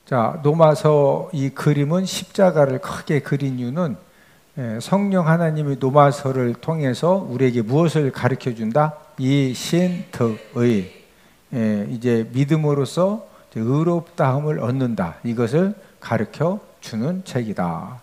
자, 노마서 이 그림은 십자가를 크게 그린 이유는 성령 하나님이 노마서를 통해서 우리에게 무엇을 가르쳐 준다? 이 신득의 이제 믿음으로써 의롭다함을 얻는다. 이것을 가르쳐 주는 책이다.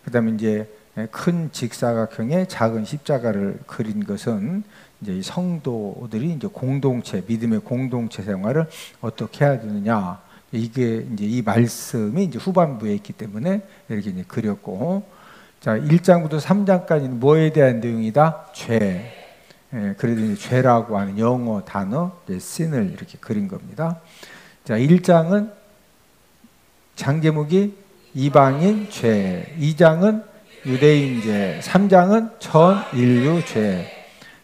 그다음에 이제 큰 직사각형의 작은 십자가를 그린 것은 이제 이 성도들이 이제 공동체, 믿음의 공동체 생활을 어떻게 해야 되느냐. 이게 이제 이 말씀이 이제 후반부에 있기 때문에 이렇게 이제 그렸고, 자, 1장부터 3장까지는 뭐에 대한 내용이다? 죄. 그래도 이제 죄라고 하는 영어 단어, sin을 이렇게 그린 겁니다. 자, 1장은 장 제목이 이방인 죄, 2장은 유대인 죄, 3장은 전 인류 죄.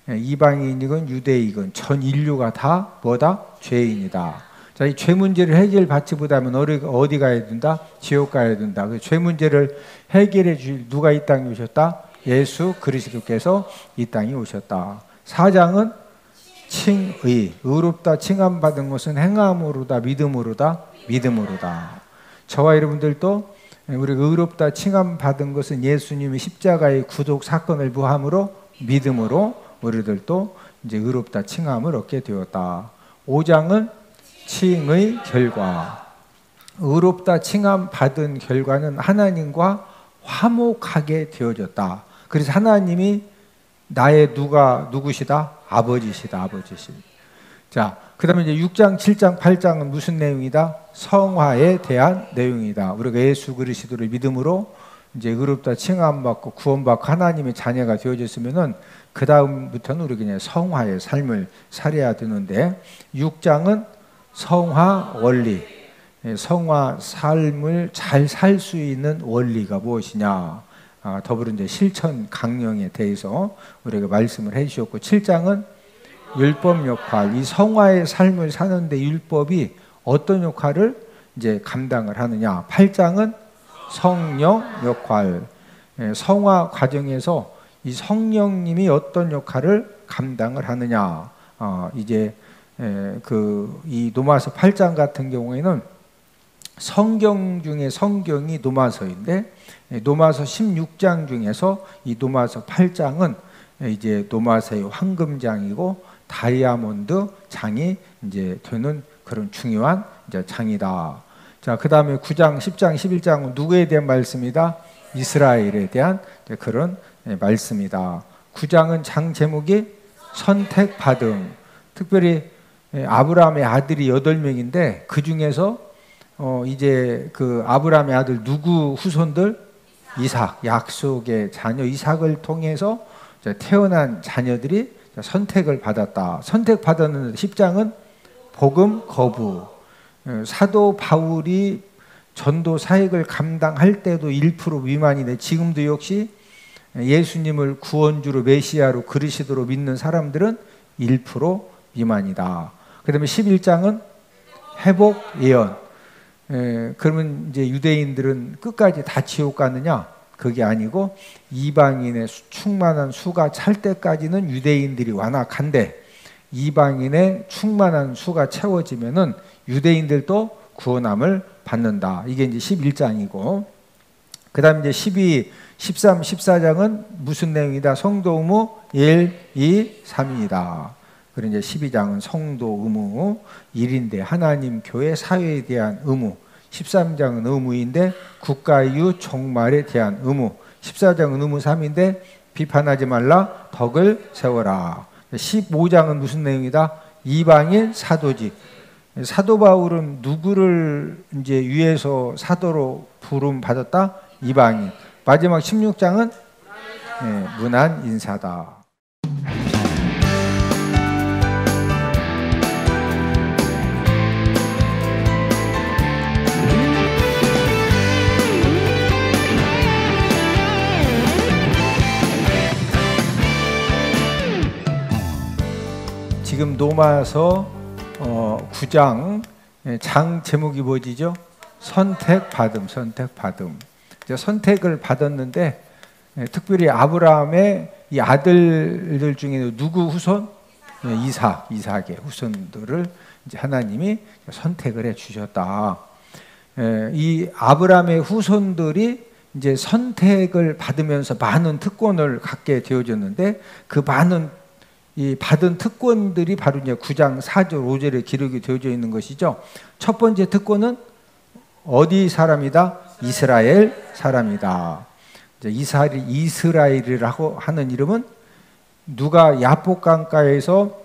이방인이건 유대인이건 전 인류가 다 뭐다? 죄인이다. 자, 이 죄 문제를 해결받지 못하면 어디 가야 된다? 지옥 가야 된다. 그 죄 문제를 해결해 줄 누가 이 땅에 오셨다? 예수 그리스도께서 이 땅에 오셨다. 4장은 칭의, 의롭다 칭함받은 것은 행함으로다, 믿음으로다, 믿음으로다. 저와 여러분들도 우리가 의롭다 칭함받은 것은 예수님이 십자가의 구속 사건을 부함으로 믿음으로 우리들도 이제 의롭다 칭함을 얻게 되었다. 5장은 칭의 결과, 의롭다 칭함 받은 결과는 하나님과 화목하게 되어졌다. 그래서 하나님이 나의 누구시다? 아버지시다, 아버지시. 자, 그 다음에 이제 6장, 7장, 8장은 무슨 내용이다? 성화에 대한 내용이다. 우리가 예수 그리스도를 믿음으로 이제 의롭다 칭함 받고 구원받고 하나님의 자녀가 되어졌으면은 그 다음부터는 우리가 그냥 성화의 삶을 살아야 되는데, 6장은 성화 원리, 성화 삶을 잘 살 수 있는 원리가 무엇이냐, 더불어 이제 실천 강령에 대해서 우리가 말씀을 해주셨고, 7장은 율법 역할, 이 성화의 삶을 사는데 율법이 어떤 역할을 이제 감당을 하느냐, 8장은 성령 역할, 성화 과정에서 이 성령님이 어떤 역할을 감당을 하느냐, 이제 이 노마서 8장 같은 경우에는 성경 중에 성경이 노마서인데, 노마서 16장 중에서 이 노마서 8장은 이제 노마서의 황금장이고 다이아몬드 장이 이제 되는 그런 중요한 이제 장이다. 자, 그 다음에 9장, 10장, 11장은 누구에 대한 말씀이다? 이스라엘에 대한 그런 말씀이다. 9장은 장 제목이 선택받음. 특별히 아브라함의 아들이 8명인데 그 중에서 이제 그 아브라함의 아들 누구 후손들? 이삭, 약속의 자녀 이삭을 통해서 태어난 자녀들이 선택을 받았다. 선택받았는데 10장은 복음 거부. 사도 바울이 전도 사역을 감당할 때도 1% 미만이네. 지금도 역시 예수님을 구원주로 메시아로 그리스도로 믿는 사람들은 1% 미만이다. 그 다음에 11장은 회복 예언. 그러면 이제 유대인들은 끝까지 다 지옥 가느냐? 그게 아니고 이방인의 충만한 수가 찰 때까지는 유대인들이 완악한데, 이방인의 충만한 수가 채워지면은 유대인들도 구원함을 받는다. 이게 이제 11장이고, 그 다음에 이제 12, 13, 14장은 무슨 내용이다? 성도 의무 1, 2, 3이다. 그리고 이제 12장은 성도 의무 1인데 하나님 교회 사회에 대한 의무, 13장은 의무인데 국가이유 종말에 대한 의무, 14장은 의무 3인데 비판하지 말라 덕을 세워라. 15장은 무슨 내용이다? 이방인 사도직. 사도 바울은 누구를 이제 위에서 사도로 부름 받았다? 이방인. 마지막 16장은 문안 인사다. 지금 노마서 9장 장 제목이 뭐지죠? 선택받음, 선택받음. 선택을 받았는데 특별히 아브라함의 이 아들들 중에 누구 후손? 이삭의 후손들을 이제 하나님이 선택을 해 주셨다. 이 아브라함의 후손들이 이제 선택을 받으면서 많은 특권을 갖게 되어졌는데 그 많은 이 받은 특권들이 바로 이제 9장 4절 5절에 기록이 되어져 있는 것이죠. 첫 번째 특권은 어디 사람이다? 이스라엘 사람이다. 이스라엘이라고 하는 이름은 누가 야복 강가에서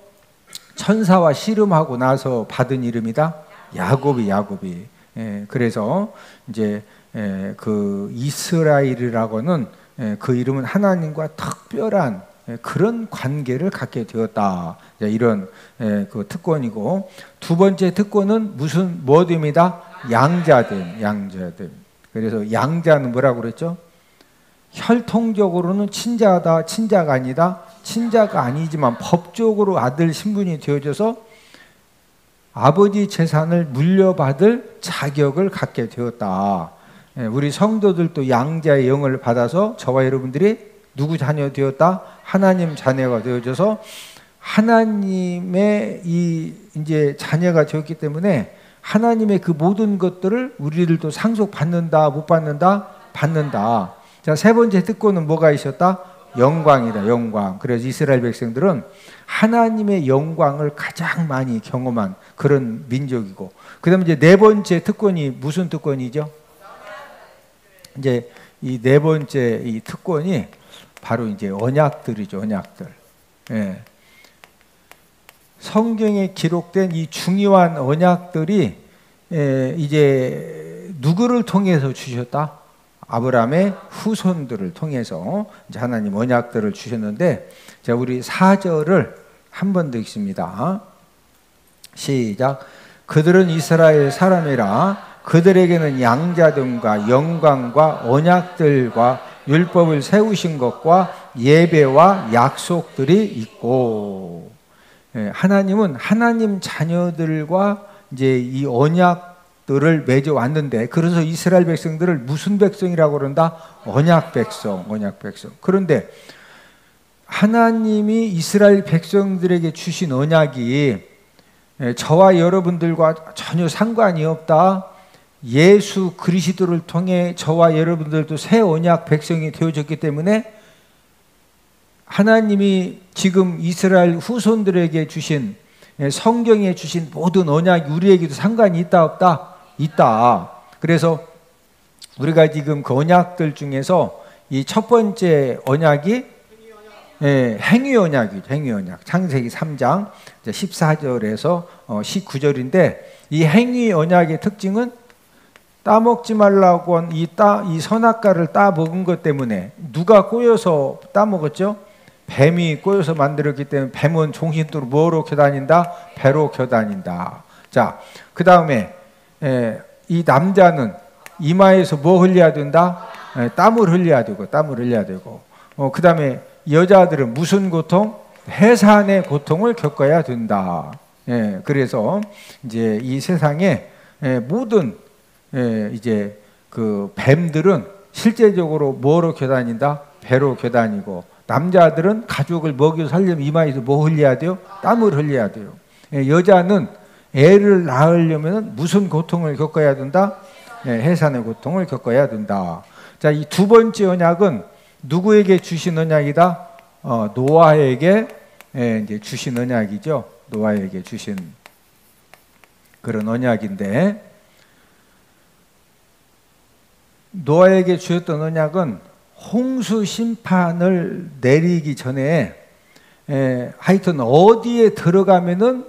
천사와 씨름하고 나서 받은 이름이다. 야곱이. 그래서 이제 그 이스라엘이라고는 그 이름은 하나님과 특별한 그런 관계를 갖게 되었다. 이런 그 특권이고, 두 번째 특권은 뭐됨이다? 양자됨. 그래서 양자는 뭐라고 그랬죠? 혈통적으로는 친자다, 친자가 아니다. 친자가 아니지만 법적으로 아들 신분이 되어져서 아버지 재산을 물려받을 자격을 갖게 되었다. 우리 성도들도 양자의 영을 받아서 저와 여러분들이 누구 자녀 되었다? 하나님 자녀가 되어져서 하나님의 이제 자녀가 되었기 때문에 하나님의 그 모든 것들을 우리들도 상속받는다, 못 받는다? 받는다. 자, 세 번째 특권은 뭐가 있었다? 영광이다, 영광. 그래서 이스라엘 백성들은 하나님의 영광을 가장 많이 경험한 그런 민족이고, 그 다음에 이제 네 번째 특권이 무슨 특권이죠? 이제 이 네 번째 이 특권이 바로 이제 언약들이죠, 언약들. 성경에 기록된 이 중요한 언약들이 이제 누구를 통해서 주셨다? 아브라함의 후손들을 통해서 이제 하나님 언약들을 주셨는데, 자, 우리 4절을 한 번 더 읽습니다. 시작. 그들은 이스라엘 사람이라 그들에게는 양자됨과 영광과 언약들과 율법을 세우신 것과 예배와 약속들이 있고, 하나님은 하나님 자녀들과 이제 이 언약들을 맺어 왔는데, 그래서 이스라엘 백성들을 무슨 백성이라고 그런다? 언약 백성. 그런데 하나님이 이스라엘 백성들에게 주신 언약이 저와 여러분들과 전혀 상관이 없다. 예수 그리스도를 통해 저와 여러분들도 새 언약 백성이 되어졌기 때문에 하나님이 지금 이스라엘 후손들에게 주신, 성경에 주신 모든 언약이 우리에게도 상관이 있다 없다? 있다. 그래서 우리가 지금 그 언약들 중에서 이 첫 번째 언약이 행위 언약이죠. 행위 언약. 창세기 3장 14절에서 19절인데, 이 행위 언약의 특징은 따먹지 말라고 한 이 선악과를 따먹은 것 때문에 누가 꼬여서 따먹었죠? 뱀이 꼬여서 만들었기 때문에 뱀은 종신토록 뭐로 겨다닌다? 배로 겨다닌다. 자, 그 다음에 이 남자는 이마에서 뭐 흘려야 된다? 땀을 흘려야 되고, 그 다음에 여자들은 무슨 고통? 해산의 고통을 겪어야 된다. 그래서 이제 이 세상에 모든 이제 그 뱀들은 실제적으로 뭐로 겨다닌다? 배로 겨다니고, 남자들은 가족을 먹여 살려면 이마에서 뭐 흘려야 돼요? 땀을 흘려야 돼요. 여자는 애를 낳으려면 무슨 고통을 겪어야 된다? 해산의 고통을 겪어야 된다. 자, 이 두 번째 언약은 누구에게 주신 언약이다? 노아에게 이제 주신 언약이죠. 노아에게 주신 그런 언약인데, 노아에게 주셨던 언약은 홍수 심판을 내리기 전에 하여튼 어디에 들어가면은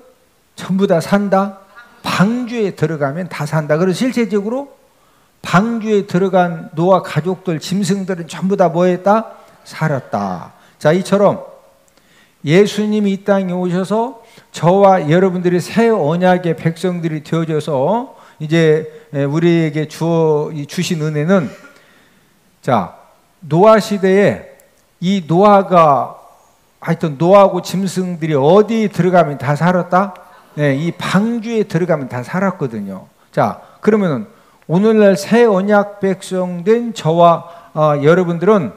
전부 다 산다? 방주에 들어가면 다 산다. 그래서 실제적으로 방주에 들어간 노아 가족들, 짐승들은 전부 다 뭐 했다? 살았다. 자, 이처럼 예수님이 이 땅에 오셔서 저와 여러분들이 새 언약의 백성들이 되어져서 이제 우리에게 주신 은혜는, 자, 노아 시대에 이 노아가 하여튼 노아하고 짐승들이 어디에 들어가면 다 살았다? 이 방주에 들어가면 다 살았거든요. 자, 그러면은 오늘날 새 언약 백성 된 저와 여러분들은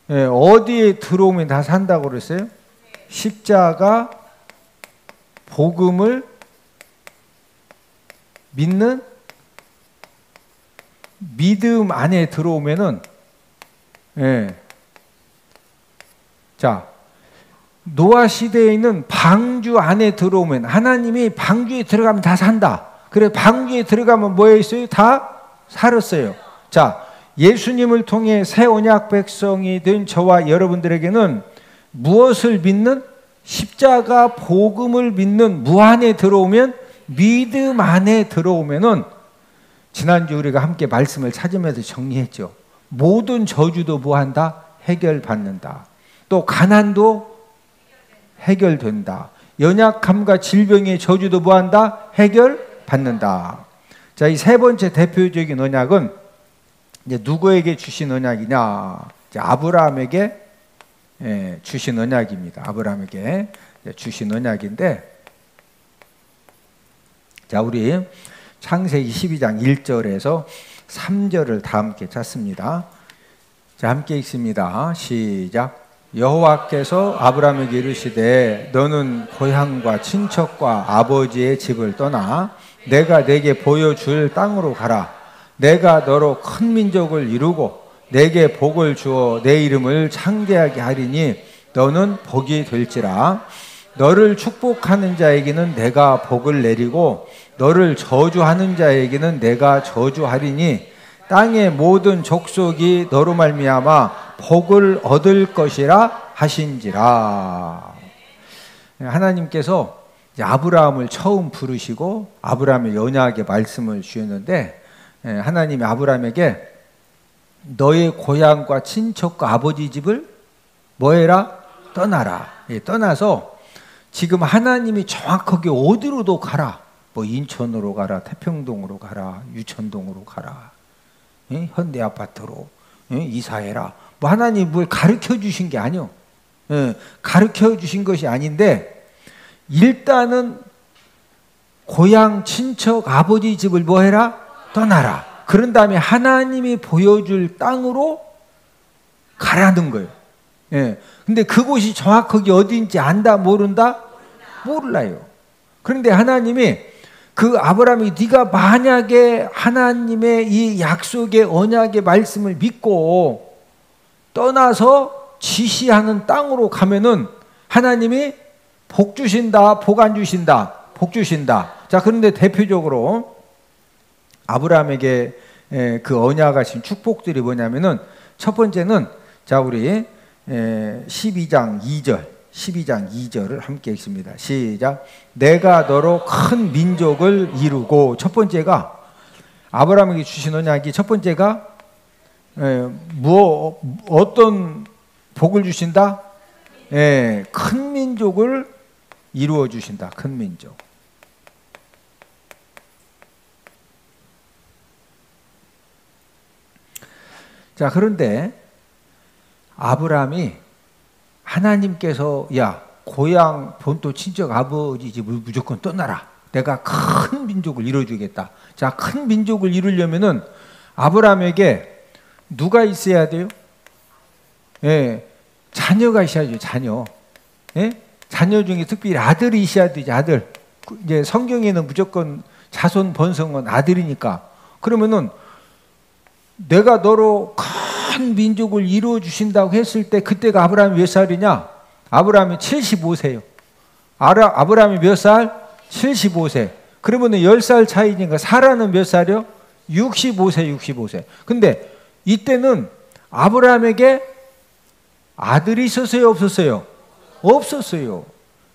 어디에 들어오면 다 산다고 그랬어요? 십자가 복음을 믿는 믿음 안에 들어오면은, 예. 자, 노아 시대에 있는 방주 안에 들어오면, 하나님이 방주에 들어가면 다 산다. 그래, 방주에 들어가면 뭐 했어요? 다 살았어요. 자, 예수님을 통해 새 언약 백성이 된 저와 여러분들에게는 무엇을 믿는? 십자가 복음을 믿는 무 안에 들어오면, 믿음 안에 들어오면은, 지난주 우리가 함께 말씀을 찾으면서 정리했죠. 모든 저주도 뭐한다? 해결받는다. 또 가난도 해결된다. 연약함과 질병의 저주도 뭐한다? 해결받는다. 자, 이 세 번째 대표적인 언약은 이제 누구에게 주신 언약이냐? 이제 아브라함에게 주신 언약입니다. 아브라함에게 주신 언약인데, 자, 우리 창세기 12장 1절에서 3절을 다 함께 찾습니다. 자, 함께 읽습니다. 시작. 여호와께서 아브라함에게 이르시되 너는 고향과 친척과 아버지의 집을 떠나 내가 내게 보여줄 땅으로 가라. 내가 너로 큰 민족을 이루고 내게 복을 주어 내 이름을 창대하게 하리니 너는 복이 될지라. 너를 축복하는 자에게는 내가 복을 내리고 너를 저주하는 자에게는 내가 저주하리니 땅의 모든 족속이 너로 말미암아 복을 얻을 것이라 하신지라. 하나님께서 아브라함을 처음 부르시고 아브라함의 언약의 말씀을 주셨는데, 하나님이 아브라함에게 너의 고향과 친척과 아버지 집을 뭐해라? 떠나라. 떠나서 지금 하나님이 정확하게 어디로도 가라. 뭐 인천으로 가라, 태평동으로 가라, 유천동으로 가라, 현대 아파트로 이사해라. 뭐 하나님 뭘 가르쳐 주신 게 아니요. 가르쳐 주신 것이 아닌데, 일단은 고향, 친척, 아버지 집을 뭐 해라? 떠나라. 그런 다음에 하나님이 보여줄 땅으로 가라는 거예요. 근데 그곳이 정확하게 어디인지 안다, 모른다? 몰라요. 그런데 하나님이 그 아브라함이 네가 만약에 하나님의 이 약속의 언약의 말씀을 믿고 떠나서 지시하는 땅으로 가면은 하나님이 복 주신다, 복 안 주신다? 복 주신다. 자, 그런데 대표적으로 아브라함에게 그 언약하신 축복들이 뭐냐면은, 첫 번째는, 자, 우리 12장 2절을 함께 읽습니다. 시작. 내가 너로 큰 민족을 이루고, 첫 번째가 아브라함에게 주신 언약이, 첫 번째가 어떤 복을 주신다? 큰 민족을 이루어 주신다. 큰 민족. 자, 그런데 아브라함이 하나님께서 야, 고향, 본토, 친척, 아버지 집을 무조건 떠나라. 내가 큰 민족을 이루어주겠다. 자, 큰 민족을 이루려면은 아브라함에게 누가 있어야 돼요? 자녀가 있어야죠. 자녀. 자녀 중에 특별히 아들이 있어야 되죠. 아들. 이제 성경에는 무조건 자손 번성은 아들이니까. 그러면은 내가 너로 큰 민족을 이루어 주신다고 했을 때, 그때가 아브라함이 몇 살이냐? 아브라함이 75세예요. 아브라함이 몇 살? 75세. 그러면 10살 차이니까 사라는 몇 살이요? 65세. 근데 이때는 아브라함에게 아들이 있었어요, 없었어요? 없었어요.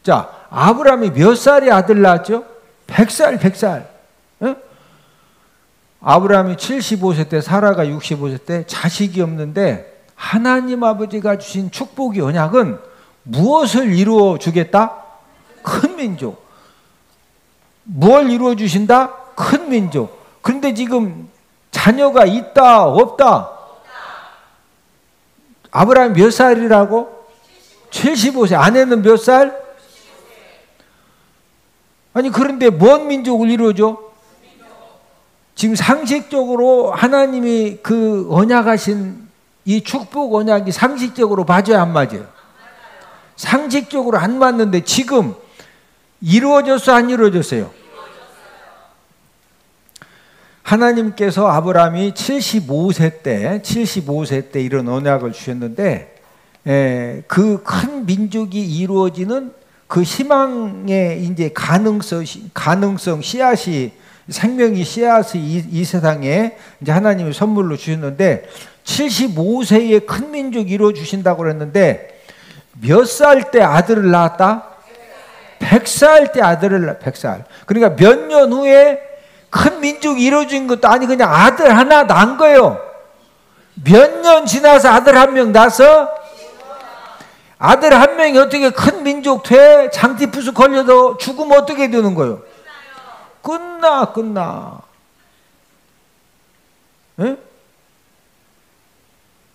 자, 아브라함이 몇 살에 아들 낳았죠? 100살. 아브라함이 75세 때, 사라가 65세 때 자식이 없는데, 하나님 아버지가 주신 축복의 언약은 무엇을 이루어 주겠다? 큰 민족. 뭘 이루어 주신다? 큰 민족. 그런데 지금 자녀가 있다, 없다? 아브라함 몇 살이라고? 75세. 아내는 몇 살? 아니, 그런데 뭔 민족을 이루어줘? 지금 상식적으로 하나님이 그 언약하신 이 축복 언약이 상식적으로 맞아요, 안 맞아요? 상식적으로 안 맞는데 지금 이루어졌어, 안 이루어졌어요? 하나님께서 아브라함이 75세 때 이런 언약을 주셨는데, 그 큰 민족이 이루어지는 그 희망의 이제 가능성 씨앗이, 생명이 씨앗이 이 세상에 이제 하나님이 선물로 주셨는데, 75세에 큰 민족 이루어 주신다고 그랬는데, 몇 살 때 아들을 낳았다? 100살 때 아들을, 100살. 그러니까 몇 년 후에 큰 민족이 이루어진 것도 아니, 그냥 아들 하나 낳은 거예요. 몇 년 지나서 아들 한 명 낳아서, 아들 한 명이 어떻게 큰 민족 돼? 장티푸스 걸려도 죽으면 어떻게 되는 거예요? 끝나. 에?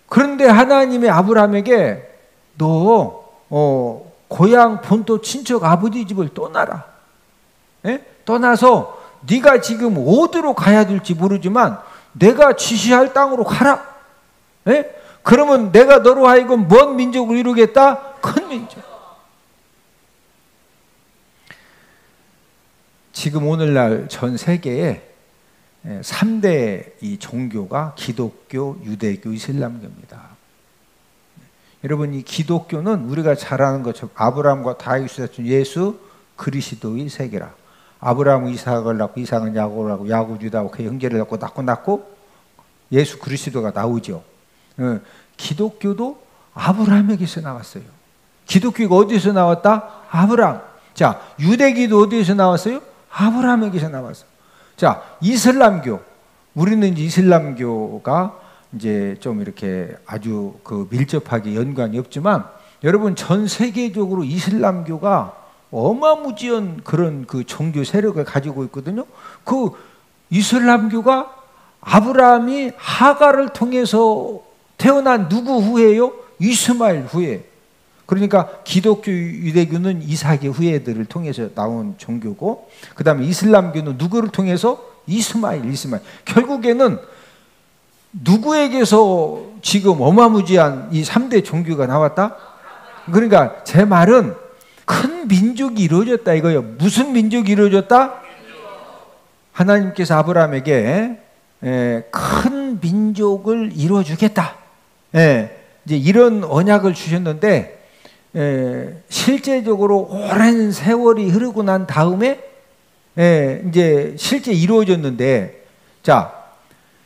그런데 하나님이 아브라함에게 너 고향 본토 친척 아버지 집을 떠나라. 에? 떠나서 네가 지금 어디로 가야 될지 모르지만 내가 지시할 땅으로 가라. 에? 그러면 내가 너로 하여금 뭔 민족을 이루겠다? 큰 민족. 지금 오늘날 전 세계에 3대 이 종교가 기독교, 유대교, 이슬람교입니다. 여러분, 이 기독교는 우리가 잘 아는 것처럼 아브라함과 다윗이 낳은 예수 그리스도의 세계라. 아브라함은 이삭을 낳고, 이삭은 야곱을 낳고, 야곱 유다하고 그 형제를 낳고 예수 그리스도가 나오죠. 기독교도 아브라함에게서 나왔어요. 기독교가 어디서 나왔다? 아브라함. 자, 유대교도 어디에서 나왔어요? 아브라함에게서 나왔어. 자, 이슬람교. 우리는 이제 이슬람교가 이제 좀 이렇게 아주 그 밀접하게 연관이 없지만, 여러분 전 세계적으로 이슬람교가 어마무지한 그런 그 종교 세력을 가지고 있거든요. 그 이슬람교가 아브라함이 하가를 통해서 태어난 누구 후예요? 이스마엘 후예. 그러니까 기독교, 유대교는 이삭의 후예들을 통해서 나온 종교고, 그 다음에 이슬람교는 누구를 통해서? 이스마엘. 결국에는 누구에게서 지금 어마무지한 이 3대 종교가 나왔다? 그러니까 제 말은 큰 민족이 이루어졌다 이거예요. 무슨 민족이 이루어졌다? 하나님께서 아브라함에게 큰 민족을 이루어주겠다. 이제 이런 언약을 주셨는데, 실제적으로 오랜 세월이 흐르고 난 다음에 이제 실제 이루어졌는데, 자,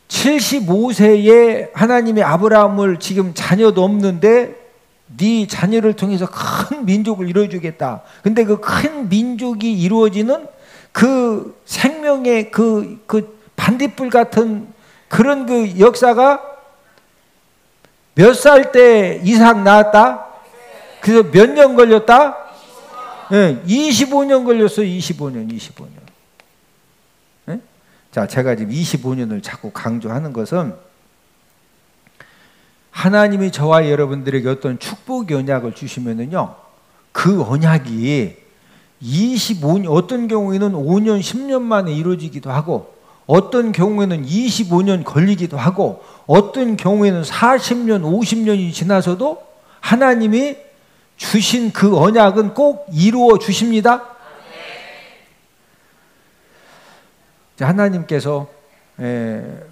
75세에 하나님이 아브라함을 지금 자녀도 없는데 네 자녀를 통해서 큰 민족을 이루어주겠다. 근데 그 큰 민족이 이루어지는 그 생명의 그 반딧불 같은 그런 그 역사가 몇 살 때 이삭 낳았다? 그래서 몇 년 걸렸다? 25년 걸렸어요. 25년. 자, 제가 지금 25년을 자꾸 강조하는 것은, 하나님이 저와 여러분들에게 어떤 축복 언약을 주시면은요, 그 언약이 25년, 어떤 경우에는 5년, 10년 만에 이루어지기도 하고, 어떤 경우에는 25년 걸리기도 하고, 어떤 경우에는 40년, 50년이 지나서도 하나님이 주신 그 언약은 꼭 이루어 주십니다. 하나님께서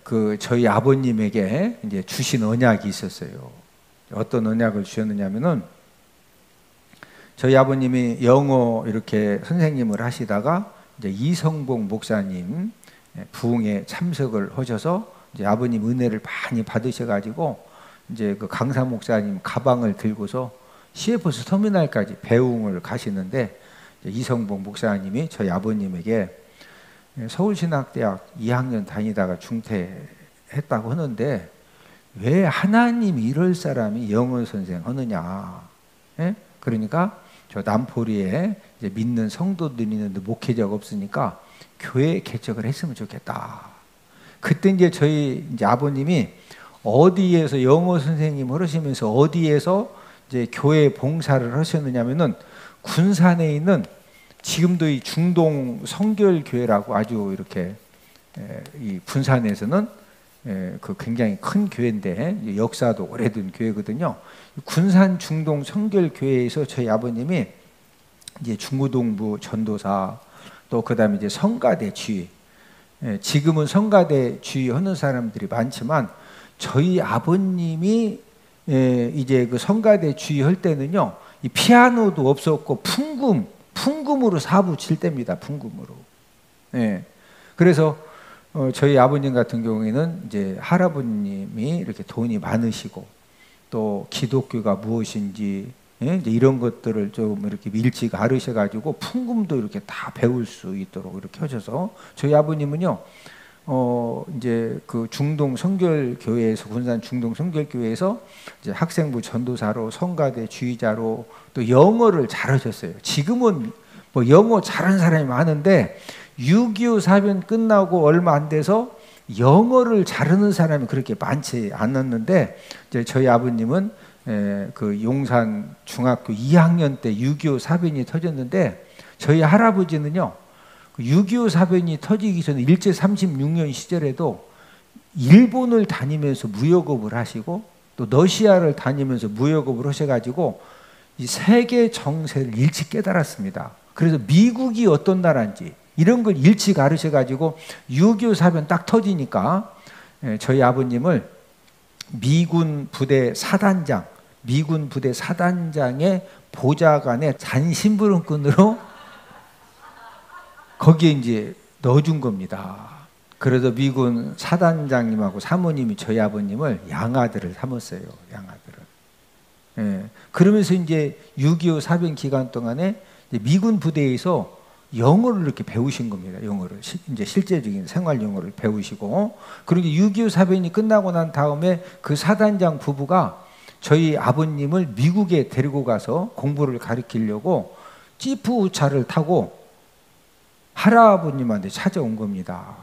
그 저희 아버님에게 이제 주신 언약이 있었어요. 어떤 언약을 주셨느냐면은, 저희 아버님이 영어 이렇게 선생님을 하시다가 이제 이성봉 목사님 부흥에 참석을 하셔서 이제 아버님 은혜를 많이 받으셔가지고 이제 그 강사 목사님 가방을 들고서 CFS 터미널까지 배웅을 가시는데, 이성봉 목사님이 저희 아버님에게 서울신학대학 2학년 다니다가 중퇴했다고 하는데 왜 하나님 이럴 사람이 영어 선생 하느냐. 그러니까 저 남포리에 이제 믿는 성도들이 있는데 목회자가 없으니까 교회 개척을 했으면 좋겠다. 그때 이제 저희 이제 아버님이 어디에서 영어 선생님을 하시면서 어디에서 이제 교회 봉사를 하셨느냐면은 군산에 있는 지금도 이 중동 성결교회라고 아주 이렇게 이 군산에서는 그 굉장히 큰 교회인데 역사도 오래된 교회거든요. 군산 중동 성결교회에서 저희 아버님이 이제 중고등부 전도사, 또 그다음에 이제 성가대 지휘, 지금은 성가대 주의하는 사람들이 많지만 저희 아버님이 이제 그 성가대 주의할 때는요, 이 피아노도 없었고 풍금으로 사부 칠 때입니다. 풍금으로. 그래서 저희 아버님 같은 경우에는 이제 할아버님이 이렇게 돈이 많으시고 또 기독교가 무엇인지 이제 이런 것들을 좀 이렇게 일찍 알으셔가지고 풍금도 이렇게 다 배울 수 있도록 이렇게 하셔서 저희 아버님은요, 이제 그 중동 성결교회에서 군산 중동 성결교회에서 이제 학생부 전도사로 성가대 주의자로 또 영어를 잘하셨어요. 지금은 뭐 영어 잘하는 사람이 많은데 6.25 사변 끝나고 얼마 안 돼서 영어를 잘하는 사람이 그렇게 많지 않았는데 이제 저희 아버님은 그 용산 중학교 2학년 때 6.25 사변이 터졌는데 저희 할아버지는요, 6.25 사변이 터지기 전에 일제 36년 시절에도 일본을 다니면서 무역업을 하시고 또 러시아를 다니면서 무역업을 하셔가지고 이 세계 정세를 일찍 깨달았습니다. 그래서 미국이 어떤 나라인지 이런 걸 일찍 알으셔가지고 6.25 사변 딱 터지니까 저희 아버님을 미군 부대 사단장의 보좌관의 잔심부름꾼으로 거기에 이제 넣어준 겁니다. 그래서 미군 사단장님하고 사모님이 저희 아버님을 양아들을 삼았어요. 양아들을. 그러면서 이제 6.25 사변 기간 동안에 미군 부대에서 영어를 이렇게 배우신 겁니다. 영어를 이제 실제적인 생활 영어를 배우시고, 그리고 6.25 사변이 끝나고 난 다음에 그 사단장 부부가 저희 아버님을 미국에 데리고 가서 공부를 가르치려고 지프차를 타고 할아버님한테 찾아온 겁니다.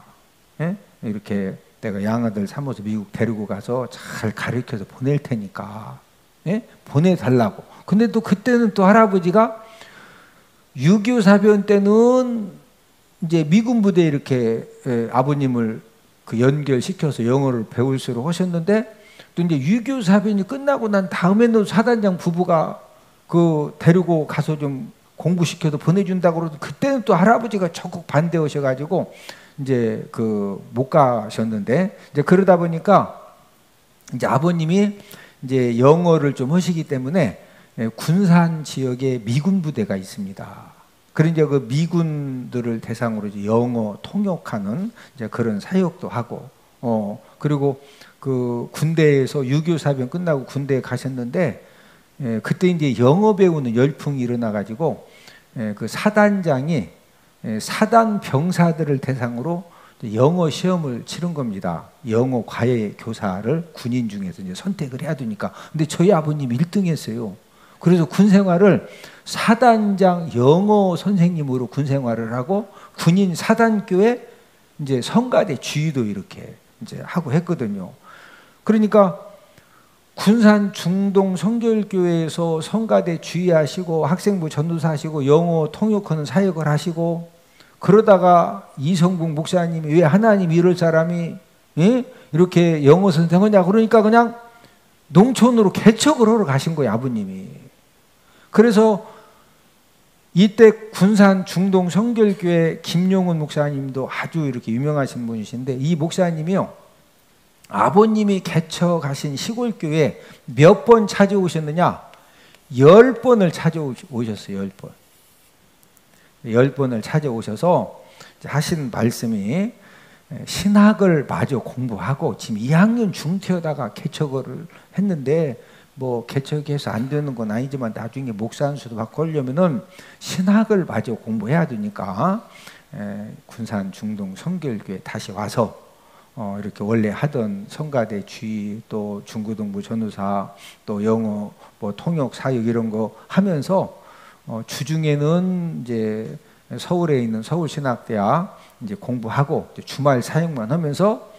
이렇게 내가 양아들 삼아서 미국 데리고 가서 잘 가르쳐서 보낼 테니까 보내달라고. 근데 또 그때는 또 할아버지가 6.25 사변 때는 이제 미군 부대에 이렇게 아버님을 그 연결시켜서 영어를 배울수록 하셨는데 또 이제 6.25 사변이 끝나고 난 다음에는 사단장 부부가 그 데리고 가서 좀 공부시켜서 보내준다고 그러도 그때는 또 할아버지가 적극 반대하셔가지고 이제 그 못 가셨는데 이제 그러다 보니까 이제 아버님이 이제 영어를 좀 하시기 때문에 군산 지역에 미군 부대가 있습니다. 그런 이제 그 미군들을 대상으로 이제 영어 통역하는 이제 그런 사역도 하고, 그리고 그 군대에서 6.25 사변 끝나고 군대에 가셨는데, 그때 이제 영어 배우는 열풍이 일어나가지고, 그 사단장이 사단 병사들을 대상으로 영어 시험을 치른 겁니다. 영어 과외 교사를 군인 중에서 이제 선택을 해야 되니까. 근데 저희 아버님이 1등 했어요. 그래서 군 생활을 사단장 영어 선생님으로 군 생활을 하고 군인 사단교회 이제 성가대 주의도 이렇게 이제 하고 했거든요. 그러니까 군산 중동 성결교회에서 성가대 주의하시고 학생부 전도사 하시고 영어 통역하는 사역을 하시고 그러다가 이성봉 목사님이 왜 하나님 이럴 사람이 이렇게 영어 선생하냐 그러니까 그냥 농촌으로 개척을 하러 가신 거예요, 아버님이. 그래서 이때 군산 중동 성결교회 김용훈 목사님도 아주 이렇게 유명하신 분이신데 이 목사님이요, 아버님이 개척하신 시골교회 몇 번 찾아오셨느냐? 10번을 찾아오셨어요. 10번. 10번을 찾아오셔서 하신 말씀이 신학을 마저 공부하고 지금 2학년 중퇴하다가 개척을 했는데 뭐 개척해서 안 되는 건 아니지만 나중에 목사 안수도 받고 하려면은 신학을 마저 공부해야 되니까 군산 중동 성결교회 다시 와서 이렇게 원래 하던 성가대 주의 또 중고등부 전도사 또 영어 뭐 통역 사역 이런 거 하면서 주중에는 이제 서울에 있는 서울신학대학 이제 공부하고 이제 주말 사역만 하면서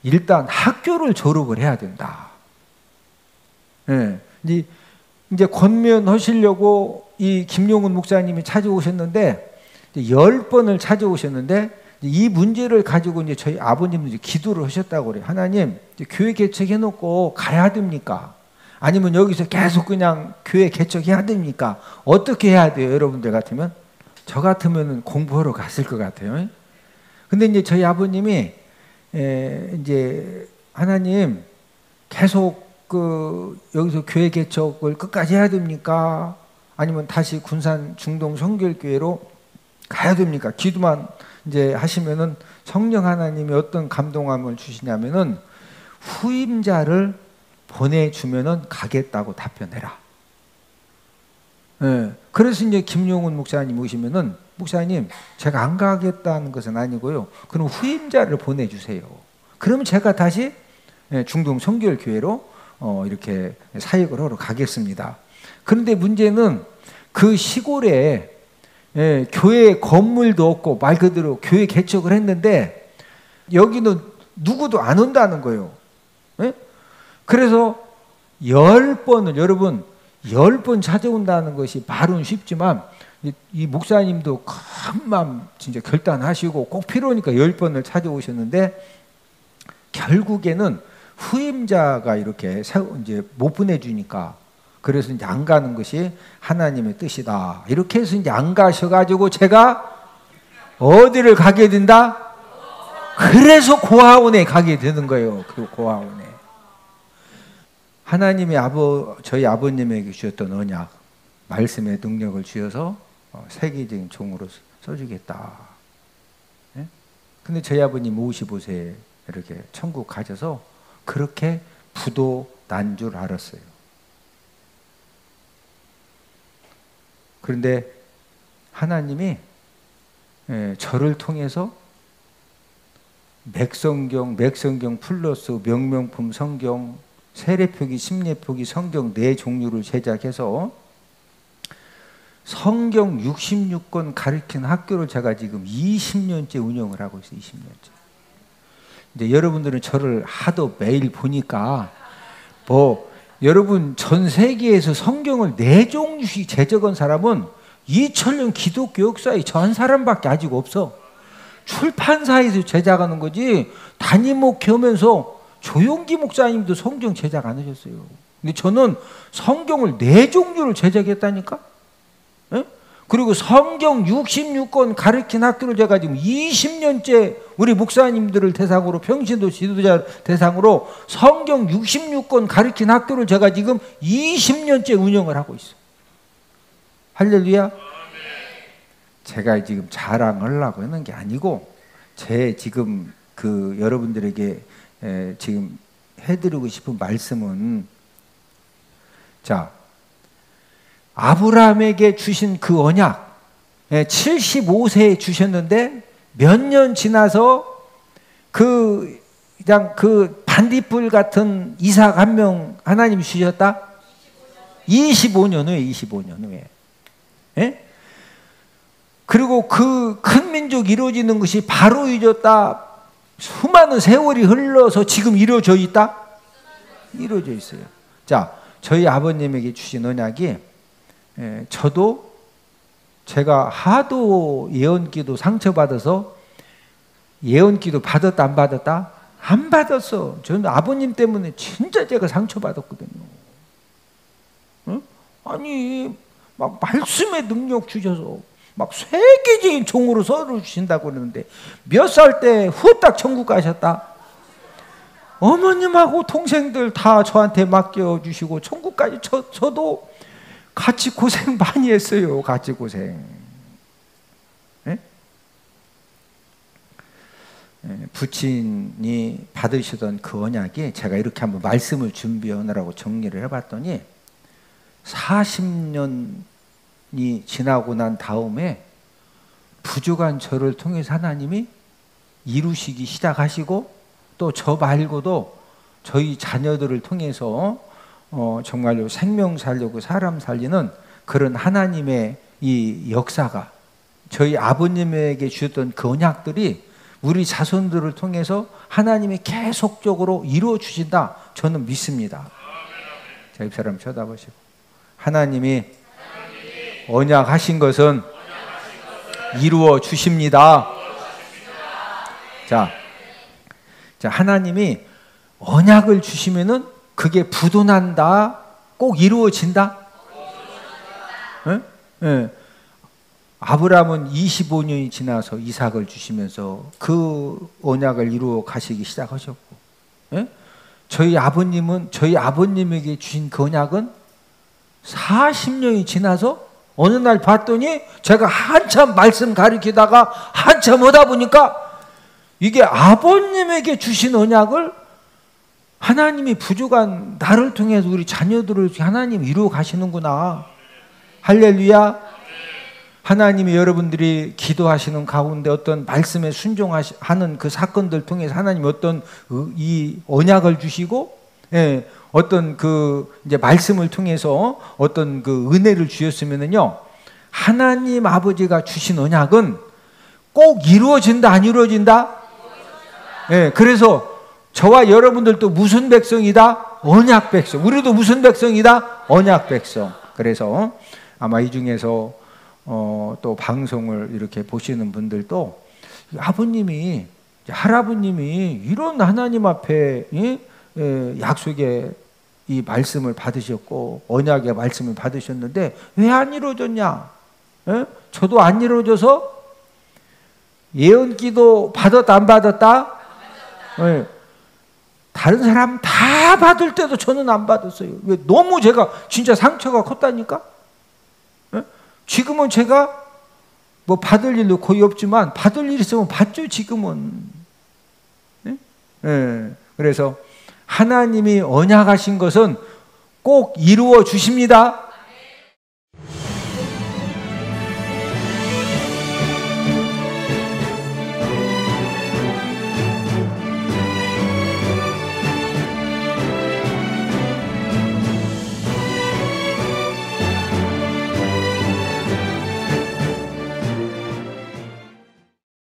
일단 학교를 졸업을 해야 된다. 이제 권면하시려고 이 김용훈 목사님이 찾아오셨는데 10번을 찾아오셨는데 이 문제를 가지고 이제 저희 아버님도 이제 기도를 하셨다고 그래요. 하나님, 교회 개척해놓고 가야 됩니까? 아니면 여기서 계속 그냥 교회 개척해야 됩니까? 어떻게 해야 돼요? 여러분들 같으면? 저 같으면 공부하러 갔을 것 같아요. 근데 이제 저희 아버님이 이제 하나님 계속 여기서 교회 개척을 끝까지 해야 됩니까? 아니면 다시 군산 중동 성결교회로 가야 됩니까? 기도만 이제 하시면은 성령 하나님이 어떤 감동함을 주시냐면은 후임자를 보내주면은 가겠다고 답변해라. 예. 그래서 이제 김용훈 목사님 오시면은 목사님 제가 안 가겠다는 것은 아니고요. 그럼 후임자를 보내주세요. 그러면 제가 다시 중동 성결교회로 이렇게 사역을 하러 가겠습니다. 그런데 문제는 그 시골에 교회 건물도 없고 말 그대로 교회 개척을 했는데 여기는 누구도 안 온다는 거예요. 그래서 10번을 여러분 10번 찾아온다는 것이 말은 쉽지만 이 목사님도 큰 마음 진짜 결단하시고 꼭 필요하니까 10번을 찾아오셨는데 결국에는 후임자가 이렇게 이제 못 보내주니까 그래서 이제 안 가는 것이 하나님의 뜻이다. 이렇게 해서 이제 안 가셔가지고 제가 어디를 가게 된다? 그래서 고아원에 가게 되는 거예요. 그 고아원에. 하나님이 저희 아버님에게 주셨던 언약, 말씀의 능력을 주셔서 세계적인 종으로 써주겠다. 네? 근데 저희 아버님 55세에 이렇게 천국 가셔서 그렇게 부도 난 줄 알았어요. 그런데 하나님이 저를 통해서 맥성경 플러스 명명품 성경, 세례표기, 심례표기 성경 4종류를 제작해서 성경 66권 가르치는 학교를 제가 지금 20년째 운영을 하고 있어요. 20년째. 이제 여러분들은 저를 하도 매일 보니까 여러분 전 세계에서 성경을 4종류씩 제작한 사람은 2000년 기독교 역사에 저 한 사람밖에 아직 없어. 출판사에서 제작하는 거지 담임 목회하면서 조용기 목사님도 성경 제작 안 하셨어요. 근데 저는 성경을 4종류를 제작했다니까? 네? 그리고 성경 66권 가르친 학교를 제가 지금 20년째 우리 목사님들을 대상으로 평신도 지도자 대상으로 성경 66권 가르친 학교를 제가 지금 20년째 운영을 하고 있어요. 할렐루야. 제가 지금 자랑하려고 하는 게 아니고 제 지금 여러분들에게 지금 해드리고 싶은 말씀은 자 아브라함에게 주신 그 언약 75세에 주셨는데 몇 년 지나서 그냥 반딧불 같은 이삭 한 명 하나님이 주셨다? 25년 후에 25년 후에 그리고 그 큰 민족 이루어지는 것이 바로 이루어졌다. 수많은 세월이 흘러서 지금 이루어져 있다? 이루어져 있어요. 자, 저희 아버님에게 주신 언약이 저도 제가 하도 예언기도 상처받아서 예언기도 받았다 안 받았다? 안 받았어. 저는 아버님 때문에 진짜 제가 상처받았거든요. 응? 아니 막 말씀의 능력 주셔서 막 세계적인 종으로 썰어주신다고 그러는데 몇 살 때 후딱 천국 가셨다? 어머님하고 동생들 다 저한테 맡겨주시고 천국까지 저도 같이 고생 많이 했어요. 같이 고생. 네? 부친이 받으시던 그 언약이 제가 이렇게 한번 말씀을 준비하느라고 정리를 해봤더니 40년이 지나고 난 다음에 부족한 저를 통해서 하나님이 이루시기 시작하시고 또 저 말고도 저희 자녀들을 통해서 정말로 생명 살려고 사람 살리는 그런 하나님의 이 역사가 저희 아버님에게 주셨던 그 언약들이 우리 자손들을 통해서 하나님이 계속적으로 이루어 주신다. 저는 믿습니다. 자, 이 사람 쳐다보시고 하나님이 언약하신 것은 이루어 주십니다. 자, 하나님이 언약을 주시면은 그게 부도난다, 꼭 이루어진다. 네? 네. 아브라함은 25년이 지나서 이삭을 주시면서 그 언약을 이루어 가시기 시작하셨고, 예? 저희 아버님에게 주신 그 언약은 40년이 지나서 어느 날 봤더니 제가 한참 말씀 가르치다가 한참 오다 보니까 이게 아버님에게 주신 언약을 하나님이 부족한 나를 통해서 우리 자녀들을 하나님이 이루어 가시는구나. 할렐루야. 하나님이 여러분들이 기도하시는 가운데 어떤 말씀에 순종하는 그 사건들 통해서 하나님 어떤 이 언약을 주시고, 예, 어떤 그 이제 말씀을 통해서 어떤 그 은혜를 주셨으면은요, 하나님 아버지가 주신 언약은 꼭 이루어진다, 안 이루어진다? 예, 그래서 저와 여러분들도 무슨 백성이다? 언약 백성. 우리도 무슨 백성이다? 언약 백성. 그래서 아마 이 중에서 또 방송을 이렇게 보시는 분들도 아버님이, 할아버님이 이런 하나님 앞에 약속의 이 말씀을 받으셨고 언약의 말씀을 받으셨는데 왜 안 이루어졌냐? 예? 저도 안 이루어져서 예언기도 받았다 안 받았다? 예. 다른 사람 다 받을 때도 저는 안 받았어요. 왜? 너무 제가 진짜 상처가 컸다니까? 예? 지금은 제가 뭐 받을 일도 거의 없지만 받을 일 있으면 받죠, 지금은. 예? 예. 그래서 하나님이 언약하신 것은 꼭 이루어 주십니다.